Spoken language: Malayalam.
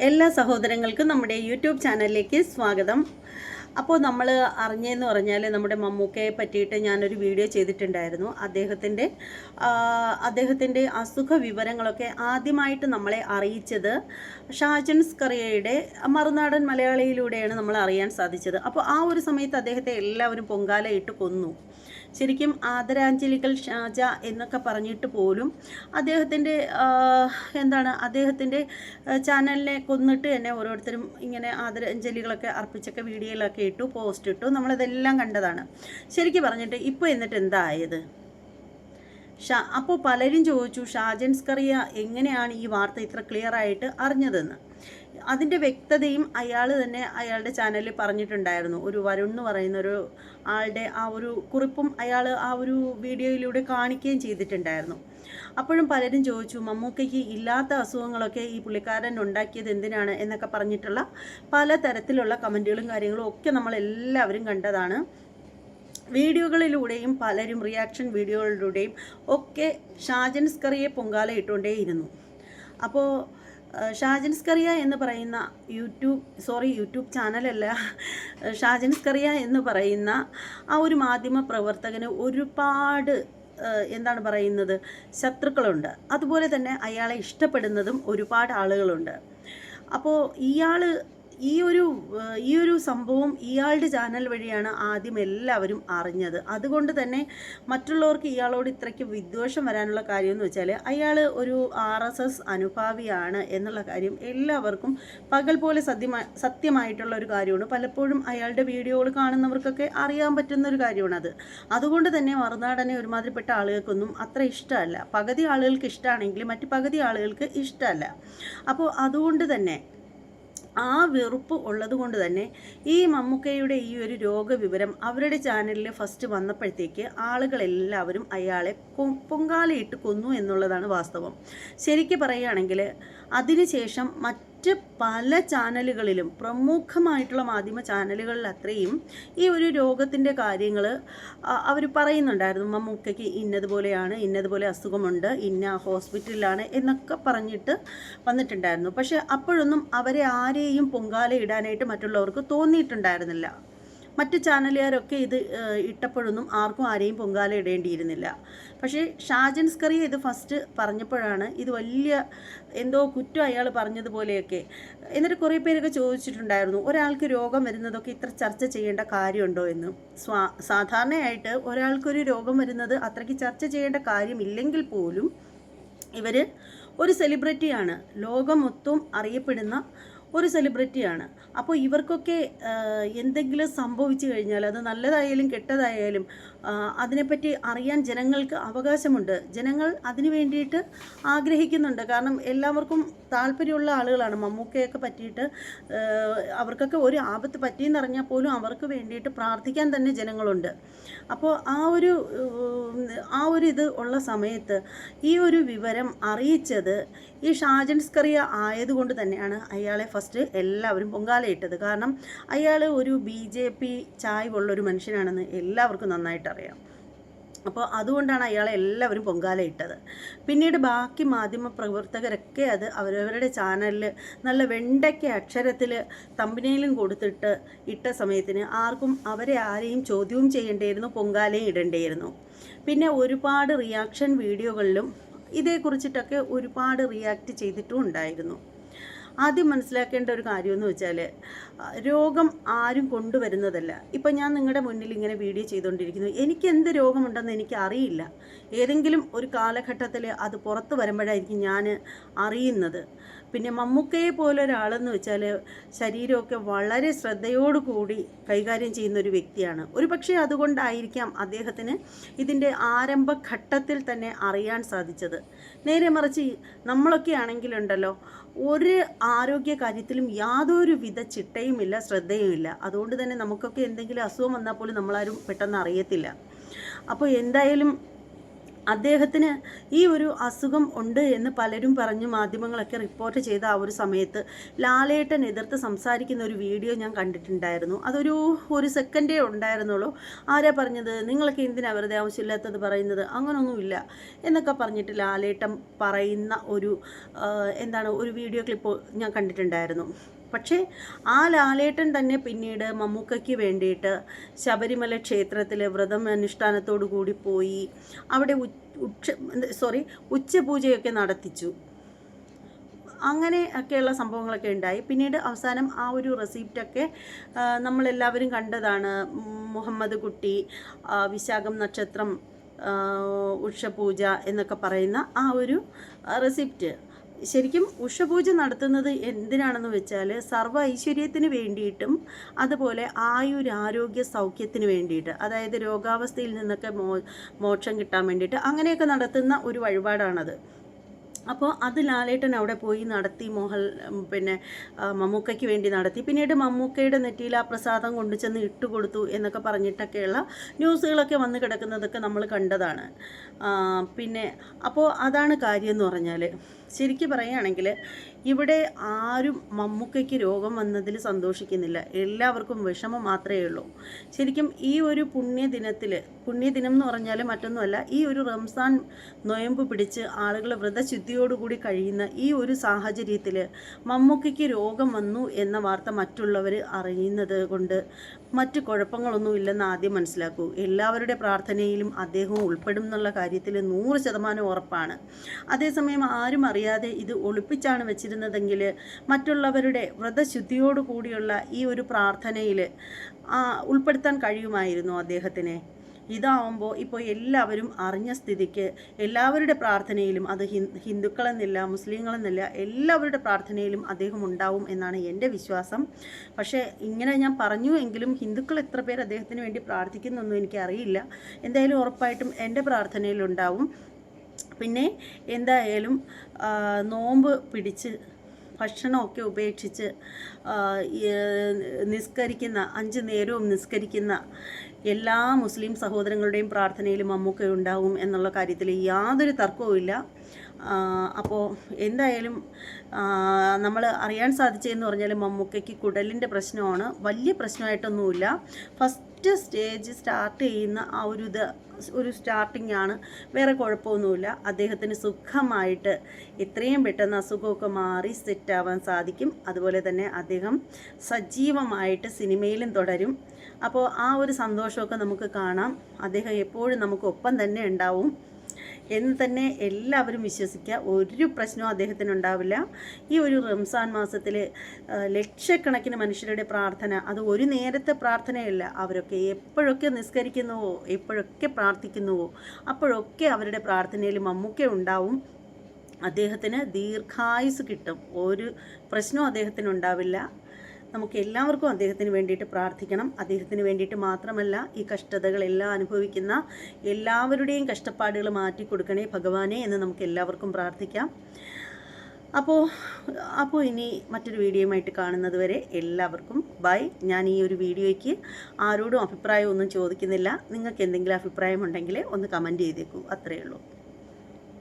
എല്ലാ സഹോദരങ്ങൾക്കും നമ്മുടെ യൂട്യൂബ് ചാനലിലേക്ക് സ്വാഗതം. അപ്പോൾ നമ്മൾ അറിഞ്ഞതെന്ന് പറഞ്ഞാൽ നമ്മുടെ മമ്മൂക്കയെ പറ്റിയിട്ട് ഞാനൊരു വീഡിയോ ചെയ്തിട്ടുണ്ടായിരുന്നു. അദ്ദേഹത്തിൻ്റെ അസുഖ വിവരങ്ങളൊക്കെ ആദ്യമായിട്ട് നമ്മളെ അറിയിച്ചത് ഷാജൻ സ്കറിയയുടെ മറുനാടൻ മലയാളിയിലൂടെയാണ് നമ്മൾ അറിയാൻ സാധിച്ചത്. അപ്പോൾ ആ ഒരു സമയത്ത് അദ്ദേഹത്തെ എല്ലാവരും പൊങ്കാലയിട്ട് കൊന്നു. ശരിക്കും ആദരാഞ്ജലികൾ ഷാജ എന്നൊക്കെ പറഞ്ഞിട്ട് പോലും അദ്ദേഹത്തിൻ്റെ ചാനലിനെ കൊന്നിട്ട് തന്നെ ഓരോരുത്തരും ഇങ്ങനെ ആദരാഞ്ജലികളൊക്കെ അർപ്പിച്ചൊക്കെ വീഡിയോയിലൊക്കെ ഇട്ടു, പോസ്റ്റ് ഇട്ടു. നമ്മളതെല്ലാം കണ്ടതാണ്. ശരിക്കും പറഞ്ഞിട്ട് ഇപ്പോൾ എന്നിട്ട് എന്താ ആയത്? അപ്പോൾ പലരും ചോദിച്ചു, ഷാജൻ സ്കറിയ എങ്ങനെയാണ് ഈ വാർത്ത ഇത്ര ക്ലിയർ ആയിട്ട് അറിഞ്ഞതെന്ന്. അതിൻ്റെ വ്യക്തതയും അയാൾ തന്നെ അയാളുടെ ചാനലിൽ പറഞ്ഞിട്ടുണ്ടായിരുന്നു. ഒരു വരുൺ എന്ന് പറയുന്ന ഒരു ആളുടെ ആ ഒരു കുറിപ്പും അയാൾ ആ ഒരു വീഡിയോയിലൂടെ കാണിക്കുകയും ചെയ്തിട്ടുണ്ടായിരുന്നു. അപ്പോഴും പലരും ചോദിച്ചു, മമ്മൂക്കയ്ക്ക് ഇല്ലാത്ത അസുഖങ്ങളൊക്കെ ഈ പുള്ളിക്കാരൻ ഉണ്ടാക്കിയത് എന്തിനാണ് എന്നൊക്കെ പറഞ്ഞിട്ടുള്ള പല തരത്തിലുള്ള കമൻറ്റുകളും കാര്യങ്ങളും ഒക്കെ നമ്മളെല്ലാവരും കണ്ടതാണ്. വീഡിയോകളിലൂടെയും പലരും റിയാക്ഷൻ വീഡിയോകളിലൂടെയും ഒക്കെ ഷാജൻ സ്കറിയെ പൊങ്കാല ഇട്ടുകൊണ്ടേയിരുന്നു. അപ്പോൾ ഷാജൻ സ്കറിയ എന്ന് പറയുന്ന യൂട്യൂബ് ചാനലല്ല, ഷാജൻ സ്കറിയ എന്ന് പറയുന്ന ആ ഒരു മാധ്യമ പ്രവർത്തകന് ഒരുപാട് ശത്രുക്കളുണ്ട്. അതുപോലെ തന്നെ അയാളെ ഇഷ്ടപ്പെടുന്നതും ഒരുപാട് ആളുകളുണ്ട്. അപ്പോൾ ഈ ഒരു സംഭവം ഇയാളുടെ ചാനൽ വഴിയാണ് ആദ്യം എല്ലാവരും അറിഞ്ഞത്. അതുകൊണ്ട് തന്നെ മറ്റുള്ളവർക്ക് ഇയാളോട് ഇത്രയ്ക്ക് വിദ്വേഷം വരാനുള്ള കാര്യം എന്ന് വെച്ചാൽ അയാൾ ഒരു RSS അനുഭാവിയാണ് എന്നുള്ള കാര്യം എല്ലാവർക്കും പകൽ പോലെ സത്യമായിട്ടുള്ള ഒരു കാര്യമാണ്. പലപ്പോഴും അയാളുടെ വീഡിയോകൾ കാണുന്നവർക്കൊക്കെ അറിയാൻ പറ്റുന്ന ഒരു കാര്യമാണത്. അതുകൊണ്ട് തന്നെ മറുനാടനെ ഒരുമാതിരിപ്പെട്ട ആളുകൾക്കൊന്നും അത്ര ഇഷ്ടമല്ല. പകുതി ആളുകൾക്ക് ഇഷ്ടമാണെങ്കിൽ മറ്റു പകുതി ആളുകൾക്ക് ഇഷ്ടമല്ല. അപ്പോൾ അതുകൊണ്ട് തന്നെ ആ വെറുപ്പ് ഉള്ളത് കൊണ്ട് തന്നെ ഈ മമ്മൂക്കയുടെ ഈ ഒരു രോഗവിവരം അവരുടെ ചാനലിൽ ഫസ്റ്റ് വന്നപ്പോഴത്തേക്ക് ആളുകളെല്ലാവരും അയാളെ പൊങ്കാലയിട്ട് കൊന്നു എന്നുള്ളതാണ് വാസ്തവം. ശരിക്കും പറയുകയാണെങ്കിൽ അതിനുശേഷം മറ്റ് പല ചാനലുകളിലും പ്രമുഖമായിട്ടുള്ള മാധ്യമ ചാനലുകളിൽ അത്രയും ഈ ഒരു രോഗത്തിൻ്റെ കാര്യങ്ങൾ അവർ പറയുന്നുണ്ടായിരുന്നു. മമ്മൂക്കയ്ക്ക് ഇന്നതുപോലെ അസുഖമുണ്ട്, ഇന്ന ഹോസ്പിറ്റലിലാണ് എന്നൊക്കെ പറഞ്ഞിട്ട് വന്നിട്ടുണ്ടായിരുന്നു. പക്ഷേ അപ്പോഴൊന്നും അവരെ ആരെയും പൊങ്കാല ഇടാനായിട്ട് മറ്റുള്ളവർക്ക് തോന്നിയിട്ടുണ്ടായിരുന്നില്ല. മറ്റ് ചാനലുകാരൊക്കെ ഇത് ഇട്ടപ്പോഴൊന്നും ആരെയും പൊങ്കാല ഇടേണ്ടിയിരുന്നില്ല. പക്ഷേ ഷാജൻ സ്കറിയ ഇത് ഫസ്റ്റ് പറഞ്ഞപ്പോഴാണ് ഇത് വലിയ എന്തോ കുറ്റം അയാൾ പറഞ്ഞതുപോലെയൊക്കെ. എന്നിട്ട് കുറേ പേരൊക്കെ ചോദിച്ചിട്ടുണ്ടായിരുന്നു, ഒരാൾക്ക് രോഗം വരുന്നതൊക്കെ ഇത്ര ചർച്ച ചെയ്യേണ്ട കാര്യമുണ്ടോ എന്ന്. സാധാരണയായിട്ട് ഒരാൾക്കൊരു രോഗം വരുന്നത് അത്രയ്ക്ക് ചർച്ച ചെയ്യേണ്ട കാര്യമില്ലെങ്കിൽ പോലും ഇവർ ഒരു സെലിബ്രിറ്റിയാണ്, ലോകം മൊത്തം അറിയപ്പെടുന്ന ഒരു സെലിബ്രിറ്റിയാണ്. അപ്പോൾ ഇവർക്കൊക്കെ എന്തെങ്കിലും സംഭവിച്ചു കഴിഞ്ഞാൽ അത് നല്ലതായാലും കെട്ടതായാലും അതിനെപ്പറ്റി അറിയാൻ ജനങ്ങൾക്ക് അവകാശമുണ്ട്. ജനങ്ങൾ അതിനു വേണ്ടിയിട്ട് ആഗ്രഹിക്കുന്നുണ്ട്. കാരണം എല്ലാവർക്കും താല്പര്യമുള്ള ആളുകളാണ്. മമ്മൂക്കയൊക്കെ പറ്റിയിട്ട് അവർക്കൊക്കെ ഒരു ആപത്ത് പറ്റിയെന്നറിഞ്ഞാൽ പോലും അവർക്ക് വേണ്ടിയിട്ട് പ്രാർത്ഥിക്കാൻ തന്നെ ജനങ്ങളുണ്ട്. അപ്പോൾ ആ ഒരു ഇത് ഉള്ള സമയത്ത് ഈ ഒരു വിവരം അറിയിച്ചത് ഈ ഷാജൻ സ്കറിയ ആയതുകൊണ്ട് തന്നെയാണ് അയാളെ ഫസ്റ്റ് എല്ലാവരും പൊങ്കാലയിട്ടത്. കാരണം അയാൾ ഒരു BJP ചായ്വുള്ളൊരു മനുഷ്യനാണെന്ന് എല്ലാവർക്കും നന്നായിട്ട് അറിയാം. അപ്പോൾ അതുകൊണ്ടാണ് അയാളെ എല്ലാവരും പൊങ്കാലയിട്ടത്. പിന്നീട് ബാക്കി മാധ്യമ പ്രവർത്തകരൊക്കെ അത് അവരവരുടെ ചാനലിൽ നല്ല വെണ്ടയ്ക്ക അക്ഷരത്തിൽ തമ്പനയിലും കൊടുത്തിട്ട് ഇട്ട സമയത്തിന് ആരെയും ചോദ്യവും ചെയ്യേണ്ടിയിരുന്നു, പൊങ്കാലയും ഇടേണ്ടിയിരുന്നു. പിന്നെ ഒരുപാട് റിയാക്ഷൻ വീഡിയോകളിലും ഇതേക്കുറിച്ചിട്ടൊക്കെ ഒരുപാട് റിയാക്ട് ചെയ്തിട്ടും ഉണ്ടായിരുന്നു. ആദ്യം മനസ്സിലാക്കേണ്ട ഒരു കാര്യമെന്ന് വെച്ചാൽ രോഗം ആരും കൊണ്ടുവരുന്നതല്ല. ഇപ്പം ഞാൻ നിങ്ങളുടെ മുന്നിൽ ഇങ്ങനെ വീഡിയോ ചെയ്തുകൊണ്ടിരിക്കുന്നു, എനിക്ക് എന്ത് രോഗമുണ്ടെന്ന് എനിക്ക് അറിയില്ല. ഏതെങ്കിലും ഒരു കാലഘട്ടത്തിൽ അത് പുറത്ത് വരുമ്പോഴായിരിക്കും ഞാൻ അറിയുന്നത്. പിന്നെ മമ്മൂക്കയെ പോലെ ഒരാളെന്ന് വെച്ചാൽ ശരീരമൊക്കെ വളരെ ശ്രദ്ധയോടുകൂടി കൈകാര്യം ചെയ്യുന്ന ഒരു വ്യക്തിയാണ്. ഒരു പക്ഷേ അതുകൊണ്ടായിരിക്കാം അദ്ദേഹത്തിന് ഇതിൻ്റെ ആരംഭഘട്ടത്തിൽ തന്നെ അറിയാൻ സാധിച്ചത്. നേരെ മറിച്ച് നമ്മളൊക്കെ ആണെങ്കിലുണ്ടല്ലോ, ഒരു ആരോഗ്യ കാര്യത്തിലും യാതൊരു വിധ ചിട്ടയുമില്ല, ശ്രദ്ധയുമില്ല. അതുകൊണ്ട് തന്നെ നമുക്കൊക്കെ എന്തെങ്കിലും അസുഖം വന്നാൽ പോലും നമ്മളാരും പെട്ടെന്ന് അറിയത്തില്ല. അപ്പോൾ എന്തായാലും അദ്ദേഹത്തിന് ഈ ഒരു അസുഖം ഉണ്ട് എന്ന് പലരും പറഞ്ഞു മാധ്യമങ്ങളൊക്കെ റിപ്പോർട്ട് ചെയ്ത ആ ഒരു സമയത്ത് ലാലേട്ടൻ എതിർത്ത് സംസാരിക്കുന്ന ഒരു വീഡിയോ ഞാൻ കണ്ടിട്ടുണ്ടായിരുന്നു. ഒരു സെക്കൻഡേ ഉണ്ടായിരുന്നുള്ളൂ. ആരാ പറഞ്ഞത്, നിങ്ങളൊക്കെ എന്തിനാ വെറുതെ ആവശ്യമില്ലാത്തത് പറയുന്നത്, അങ്ങനൊന്നുമില്ല എന്നൊക്കെ പറഞ്ഞിട്ട് ലാലേട്ടൻ പറയുന്ന ഒരു വീഡിയോ ക്ലിപ്പ് ഞാൻ കണ്ടിട്ടുണ്ടായിരുന്നു. പക്ഷേ ആ ലാലേട്ടൻ തന്നെ പിന്നീട് മമ്മൂക്കയ്ക്ക് വേണ്ടിയിട്ട് ശബരിമല ക്ഷേത്രത്തിൽ വ്രതം അനുഷ്ഠാനത്തോടു കൂടി പോയി അവിടെ ഉച്ചപൂജയൊക്കെ നടത്തിച്ചു. അങ്ങനെ ഒക്കെയുള്ള സംഭവങ്ങളൊക്കെ ഉണ്ടായി. പിന്നീട് അവസാനം ആ ഒരു റെസിപ്റ്റൊക്കെ നമ്മളെല്ലാവരും കണ്ടതാണ്. മുഹമ്മദ് കുട്ടി, വിശാഖം നക്ഷത്രം, ഉഷപൂജ എന്നൊക്കെ പറയുന്ന ആ ഒരു റെസിപ്റ്റ്. ശരിക്കും ഉഷപൂജ നടത്തുന്നത് എന്തിനാണെന്ന് വെച്ചാൽ സർവ്വ ഐശ്വര്യത്തിന് വേണ്ടിയിട്ടും അതുപോലെ ആരോഗ്യ സൗഖ്യത്തിന് വേണ്ടിയിട്ട്, അതായത് രോഗാവസ്ഥയിൽ നിന്നൊക്കെ മോക്ഷം കിട്ടാൻ വേണ്ടിയിട്ട് അങ്ങനെയൊക്കെ നടത്തുന്ന ഒരു വഴിപാടാണത്. അപ്പോൾ അത് ലാലേട്ടൻ അവിടെ പോയി നടത്തി. മമ്മൂക്കയ്ക്ക് വേണ്ടി നടത്തി. പിന്നീട് മമ്മൂക്കയുടെ നെറ്റിയിൽ ആ പ്രസാദം കൊണ്ടു ചെന്ന് ഇട്ടുകൊടുത്തു എന്നൊക്കെ പറഞ്ഞിട്ടൊക്കെയുള്ള ന്യൂസുകളൊക്കെ വന്ന് കിടക്കുന്നതൊക്കെ നമ്മൾ കണ്ടതാണ്. അപ്പോൾ അതാണ് കാര്യം എന്ന് പറഞ്ഞാൽ, ശരിക്കും പറയുകയാണെങ്കിൽ ഇവിടെ ആരും മമ്മൂക്കയ്ക്ക് രോഗം വന്നതിൽ സന്തോഷിക്കുന്നില്ല. എല്ലാവർക്കും വിഷമം മാത്രമേ ഉള്ളൂ. ശരിക്കും ഈ ഒരു പുണ്യദിനം എന്ന് പറഞ്ഞാൽ മറ്റൊന്നുമല്ല, ഈ ഒരു റംസാൻ നൊയമ്പ് പിടിച്ച് ആളുകൾ വ്രതശുദ്ധിയോടുകൂടി കഴിയുന്ന ഈ ഒരു സാഹചര്യത്തിൽ മമ്മൂക്കയ്ക്ക് രോഗം വന്നു എന്ന വാർത്ത മറ്റുള്ളവർ അറിയുന്നത് കൊണ്ട് മറ്റ് കുഴപ്പങ്ങളൊന്നുമില്ലെന്ന് ആദ്യം മനസ്സിലാക്കൂ. എല്ലാവരുടെ പ്രാർത്ഥനയിലും അദ്ദേഹം ഉൾപ്പെടും എന്നുള്ള കാര്യത്തിൽ 100% ഉറപ്പാണ്. അതേസമയം ആരും അറിയാതെ ഇത് ഒളിപ്പിച്ചാണ് വെച്ചിരുന്നതെങ്കിൽ മറ്റുള്ളവരുടെ വ്രതശുദ്ധിയോടുകൂടിയുള്ള ഈ ഒരു പ്രാർത്ഥനയിൽ ഉൾപ്പെടുത്താൻ കഴിയുമായിരുന്നു അദ്ദേഹത്തിനെ. ഇതാവുമ്പോൾ ഇപ്പോൾ എല്ലാവരും അറിഞ്ഞ സ്ഥിതിക്ക് എല്ലാവരുടെ പ്രാർത്ഥനയിലും, അത് ഹിന്ദുക്കളെന്നില്ല മുസ്ലിങ്ങളെന്നില്ല, എല്ലാവരുടെ പ്രാർത്ഥനയിലും അദ്ദേഹം ഉണ്ടാവും എന്നാണ് എൻ്റെ വിശ്വാസം. പക്ഷേ ഇങ്ങനെ ഞാൻ പറഞ്ഞു എങ്കിലും ഹിന്ദുക്കൾ എത്ര പേർ അദ്ദേഹത്തിന് വേണ്ടി പ്രാർത്ഥിക്കുന്നൊന്നും എനിക്കറിയില്ല. എന്തായാലും ഉറപ്പായിട്ടും എൻ്റെ പ്രാർത്ഥനയിലുണ്ടാവും. പിന്നെ എന്തായാലും നോമ്പ് പിടിച്ച് ഭക്ഷണമൊക്കെ ഉപേക്ഷിച്ച് നിസ്കരിക്കുന്ന 5 നേരവും നിസ്കരിക്കുന്ന എല്ലാ മുസ്ലിം സഹോദരങ്ങളുടെയും പ്രാർത്ഥനയിലും മമ്മൂക്ക ഉണ്ടാവും എന്നുള്ള കാര്യത്തിൽ യാതൊരു തർക്കവുമില്ല. അപ്പോൾ എന്തായാലും നമ്മൾ അറിയാൻ സാധിച്ചതെന്ന് പറഞ്ഞാൽ മമ്മൂക്കയ്ക്ക് കുടലിൻ്റെ പ്രശ്നമാണ്. വലിയ പ്രശ്നമായിട്ടൊന്നുമില്ല. ഫസ്റ്റ് സ്റ്റേജ് സ്റ്റാർട്ട് ചെയ്യുന്ന ആ ഒരു സ്റ്റാർട്ടിംഗ് ആണ്. വേറെ കുഴപ്പമൊന്നുമില്ല. അദ്ദേഹത്തിന് സുഖമായിട്ട് എത്രയും പെട്ടെന്ന് അസുഖമൊക്കെ മാറി സെറ്റാവാൻ സാധിക്കും. അതുപോലെ തന്നെ അദ്ദേഹം സജീവമായിട്ട് സിനിമയിലും തുടരും. അപ്പോൾ ആ ഒരു സന്തോഷമൊക്കെ നമുക്ക് കാണാം. അദ്ദേഹം എപ്പോഴും നമുക്ക് ഒപ്പം തന്നെ ഉണ്ടാവും എന്ന് തന്നെ എല്ലാവരും വിശ്വസിക്കുക. ഒരു പ്രശ്നവും അദ്ദേഹത്തിന് ഉണ്ടാവില്ല. ഈ ഒരു റംസാൻ മാസത്തിൽ ലക്ഷക്കണക്കിന് മനുഷ്യരുടെ പ്രാർത്ഥന, അത് ഒരു നേരത്തെ പ്രാർത്ഥനയല്ല. അവരൊക്കെ എപ്പോഴൊക്കെ നിസ്കരിക്കുന്നുവോ, എപ്പോഴൊക്കെ പ്രാർത്ഥിക്കുന്നുവോ, അപ്പോഴൊക്കെ അവരുടെ പ്രാർത്ഥനയിൽ മമ്മൂക്ക ഉണ്ടാവും. അദ്ദേഹത്തിന് ദീർഘായുസ് കിട്ടും. ഒരു പ്രശ്നവും അദ്ദേഹത്തിനുണ്ടാവില്ല. നമുക്ക് എല്ലാവർക്കും അദ്ദേഹത്തിന് വേണ്ടിയിട്ട് പ്രാർത്ഥിക്കണം. അദ്ദേഹത്തിന് വേണ്ടിയിട്ട് മാത്രമല്ല, ഈ കഷ്ടതകളെല്ലാം അനുഭവിക്കുന്ന എല്ലാവരുടെയും മാറ്റി കൊടുക്കണേ ഭഗവാനെ എന്ന് നമുക്ക് എല്ലാവർക്കും പ്രാർത്ഥിക്കാം. അപ്പോൾ ഇനി മറ്റൊരു വീഡിയോയുമായിട്ട് കാണുന്നത് വരെ എല്ലാവർക്കും ബൈ. ഞാൻ ഈ ഒരു വീഡിയോയ്ക്ക് ആരോടും അഭിപ്രായമൊന്നും ചോദിക്കുന്നില്ല. നിങ്ങൾക്ക് എന്തെങ്കിലും അഭിപ്രായമുണ്ടെങ്കിൽ ഒന്ന് കമൻറ്റ് ചെയ്തേക്കൂ. അത്രയേ ഉള്ളൂ.